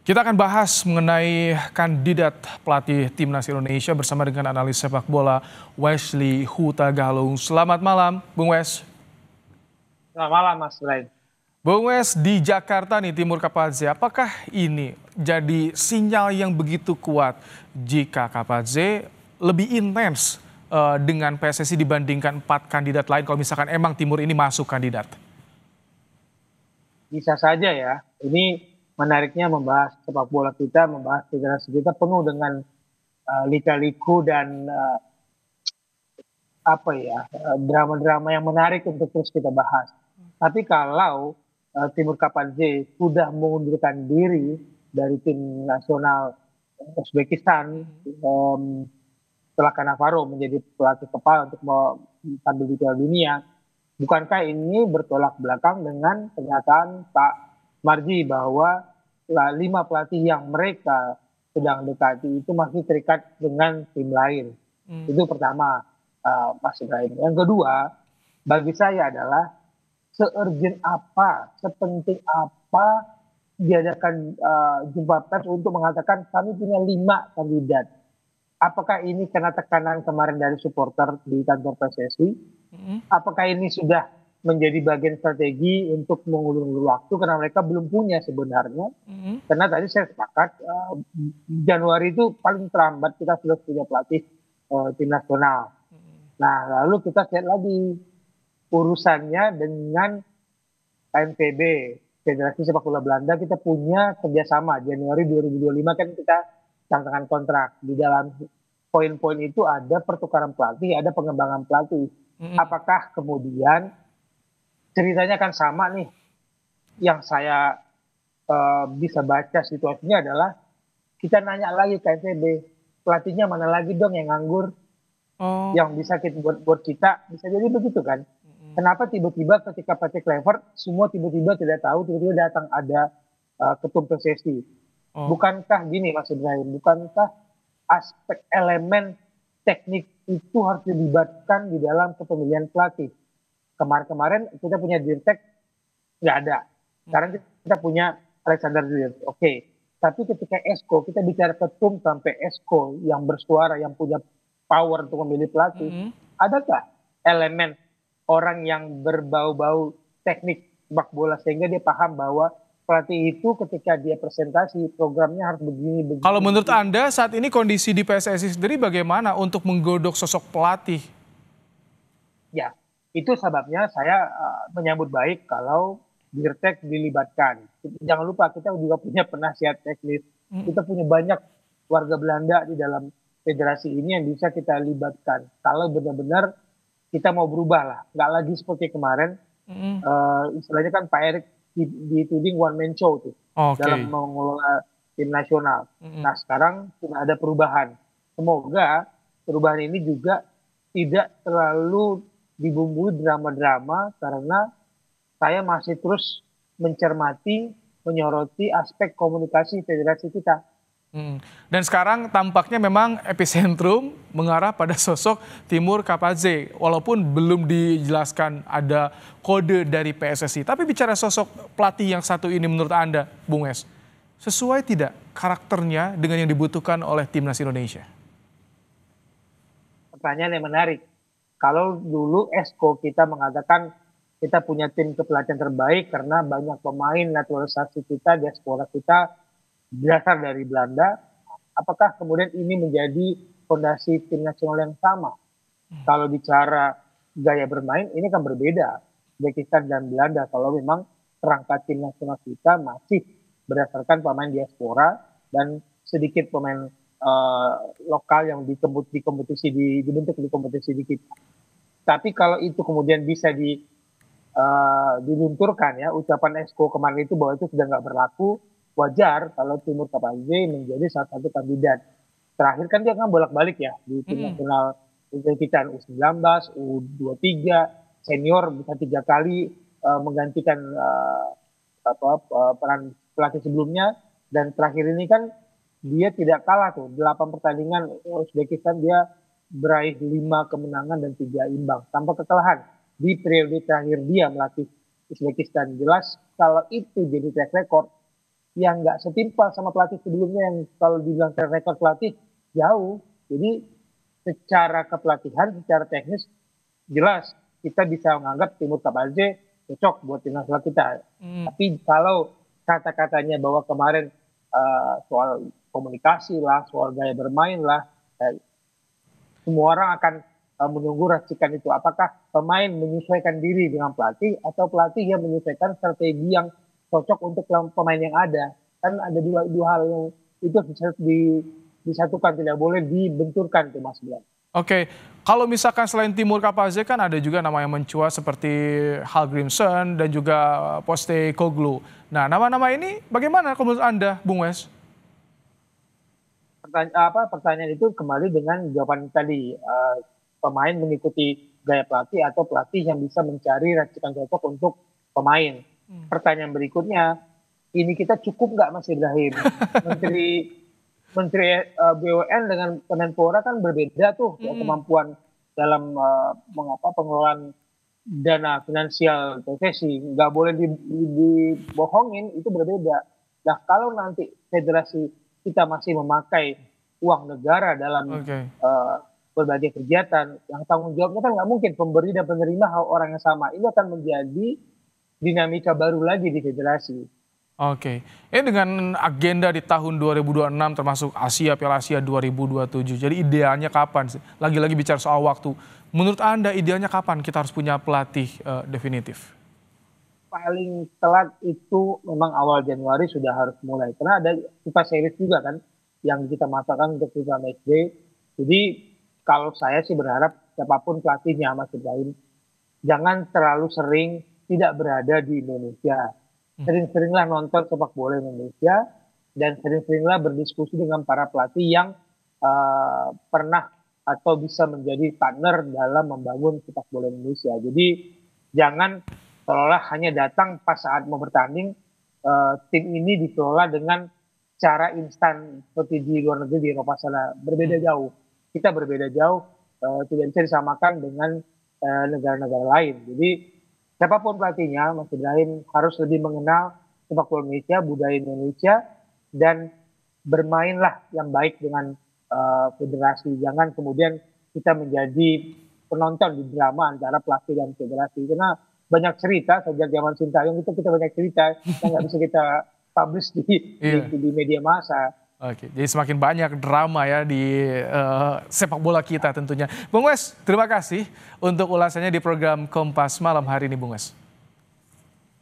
Kita akan bahas mengenai kandidat pelatih Timnas Indonesia bersama dengan analis sepak bola Wesley Huta Galung. Selamat malam, Bung Wes. Selamat malam, Mas Brian. Bung Wes, di Jakarta nih, Timur Kapadze, apakah ini jadi sinyal yang begitu kuat jika Kapadze lebih intens dengan PSSI dibandingkan 4 kandidat lain kalau misalkan emang Timur ini masuk kandidat? Bisa saja ya. Ini menariknya membahas sepak bola kita, membahas federasi kita penuh dengan lika-liku dan drama-drama yang menarik untuk terus kita bahas. Tapi kalau Timur Kapadze sudah mengundurkan diri dari tim nasional Uzbekistan setelah Cannavaro menjadi pelatih kepala untuk mengambil di Piala Dunia, bukankah ini bertolak belakang dengan pernyataan Pak Marji bahwa 5 pelatih yang mereka sedang dekati itu masih terikat dengan tim lain? Itu pertama, Mas Ibrahim. Yang kedua, bagi saya adalah se-urgent apa, sepenting apa diadakan jumpa pers untuk mengatakan kami punya 5 kandidat. Apakah ini karena tekanan kemarin dari supporter di kantor PSSI? Apakah ini sudah menjadi bagian strategi untuk mengulur waktu karena mereka belum punya sebenarnya? Karena tadi saya sepakat Januari itu paling terlambat kita sudah punya pelatih tim nasional. Nah, lalu kita lihat lagi urusannya dengan KNVB, Federasi Sepak Bola Belanda. Kita punya kerjasama Januari 2025 kan kita tanda tangan kontrak. Di dalam poin-poin itu ada pertukaran pelatih, ada pengembangan pelatih. Apakah kemudian ceritanya kan sama nih? Yang saya bisa baca situasinya adalah kita nanya lagi ke NTB, pelatihnya mana lagi dong yang nganggur, yang bisa kita buat kita, bisa jadi begitu kan? Kenapa tiba-tiba ketika Patrick Kluivert semua tiba-tiba tidak tahu, tiba-tiba datang ada ketum PSSI? Bukankah gini Mas Ibrahim, bukankah aspek elemen teknik itu harus dilibatkan di dalam kepemilian pelatih? Kemarin-kemarin kita punya Dirtek, nggak ada. Sekarang kita punya Alexander Dirtek, oke. Tapi ketika Esko, kita bicara ketum sampai Esko yang bersuara, yang punya power untuk memilih pelatih, adakah elemen orang yang berbau-bau teknik sepak bola sehingga dia paham bahwa pelatih itu ketika dia presentasi programnya harus begini. Kalau menurut Anda saat ini kondisi di PSSI sendiri bagaimana untuk menggodok sosok pelatih? Ya, itu sebabnya saya menyambut baik kalau Dirtek dilibatkan. Jangan lupa kita juga punya penasihat teknis. Kita punya banyak warga Belanda di dalam federasi ini yang bisa kita libatkan. Kalau benar-benar kita mau berubah lah, nggak lagi seperti kemarin. Istilahnya kan Pak Erik dituding one man show tuh dalam mengelola tim nasional. Nah sekarang sudah ada perubahan. Semoga perubahan ini juga tidak terlalu dibumbui drama-drama karena saya masih terus mencermati, menyoroti aspek komunikasi federasi kita. Dan sekarang tampaknya memang epicentrum mengarah pada sosok Timur Kapadze, walaupun belum dijelaskan ada kode dari PSSI. Tapi bicara sosok pelatih yang satu ini menurut Anda, Bung Wes, sesuai tidak karakternya dengan yang dibutuhkan oleh Timnas Indonesia? Pertanyaan yang menarik. Kalau dulu Esko kita mengatakan kita punya tim kepelatihan terbaik karena banyak pemain naturalisasi kita, diaspora kita berasal dari Belanda, apakah kemudian ini menjadi fondasi tim nasional yang sama? Kalau bicara gaya bermain, ini kan berbeda. Uzbekistan dan Belanda, kalau memang perangkat tim nasional kita masih berdasarkan pemain diaspora dan sedikit pemain lokal yang dibentuk di kompetisi di kita. Tapi kalau itu kemudian bisa dilunturkan ya, ucapan Esko kemarin itu bahwa itu sudah nggak berlaku, wajar kalau Timur Kapadze menjadi salah satu kandidat. Terakhir kan dia kan bolak-balik ya di tim nasional Uzbekistan U19, U23, senior bisa 3 kali menggantikan peran pelatih sebelumnya, dan terakhir ini kan dia tidak kalah tuh 8 pertandingan Uzbekistan dia beraih 5 kemenangan dan 3 imbang tanpa kekalahan di periode terakhir dia melatih Uzbekistan. Jelas kalau itu jadi track record, yang nggak setimpal sama pelatih sebelumnya yang kalau dibilang track record pelatih jauh. Jadi secara kepelatihan, secara teknis jelas kita bisa menganggap Timur Kapaze cocok buat tim nasional kita. Tapi kalau kata-katanya bahwa kemarin soal komunikasi lah, soal gaya bermain lah, semua orang akan menunggu racikan itu. Apakah pemain menyesuaikan diri dengan pelatih atau pelatih yang menyesuaikan strategi yang cocok untuk pemain yang ada. Kan ada dua hal yang itu bisa disatukan, tidak boleh dibenturkan tuh Mas Bian. Oke, kalau misalkan selain Timur Kapaze kan ada juga nama yang mencuat seperti Hallgrímsson dan juga Postecoglou. Nah, nama-nama ini bagaimana menurut Anda, Bung Wes? Pertanyaan itu kembali dengan jawaban tadi, pemain mengikuti gaya pelatih atau pelatih yang bisa mencari racikan cocok untuk pemain. Pertanyaan berikutnya, ini kita cukup nggak Mas Ibrahim? Menteri BUMN dengan Kemenpora kan berbeda tuh ya, kemampuan dalam pengelolaan dana finansial PSSI, nggak boleh dibohongin, itu berbeda. Nah kalau nanti federasi kita masih memakai uang negara dalam berbagai kegiatan, yang tanggung jawabnya kan nggak mungkin pemberi dan penerima orang yang sama. Ini akan menjadi dinamika baru lagi di federasi. Oke, ini dengan agenda di tahun 2026 termasuk Piala Asia 2027. Jadi idealnya kapan sih? Lagi-lagi bicara soal waktu. Menurut Anda idealnya kapan kita harus punya pelatih definitif? Paling telat itu memang awal Januari sudah harus mulai. Karena ada FIFA Series juga kan yang kita masakan untuk FIFA Matchday. Jadi kalau saya sih berharap siapapun pelatihnya Mas Ibrahim, jangan terlalu sering tidak berada di Indonesia. Sering-seringlah nonton sepak bola Indonesia dan sering-seringlah berdiskusi dengan para pelatih yang pernah atau bisa menjadi partner dalam membangun sepak bola Indonesia. Jadi jangan seolah hanya datang pas saat mau bertanding, tim ini dikelola dengan cara instan seperti di luar negeri, di Eropa sana. Berbeda jauh. Kita berbeda jauh, tidak bisa disamakan dengan negara-negara lain. Jadi siapapun pelatihnya, Mas Ibrahim harus lebih mengenal sepak bola Indonesia, budaya Indonesia, dan bermainlah yang baik dengan federasi. Jangan kemudian kita menjadi penonton di drama antara pelatih dan federasi. Karena banyak cerita, sejak zaman Sintayong itu kita banyak cerita yang nggak bisa kita publish di media massa. Oke, jadi semakin banyak drama ya di sepak bola kita tentunya. Bung Wes, terima kasih untuk ulasannya di program Kompas Malam hari ini, Bung Wes.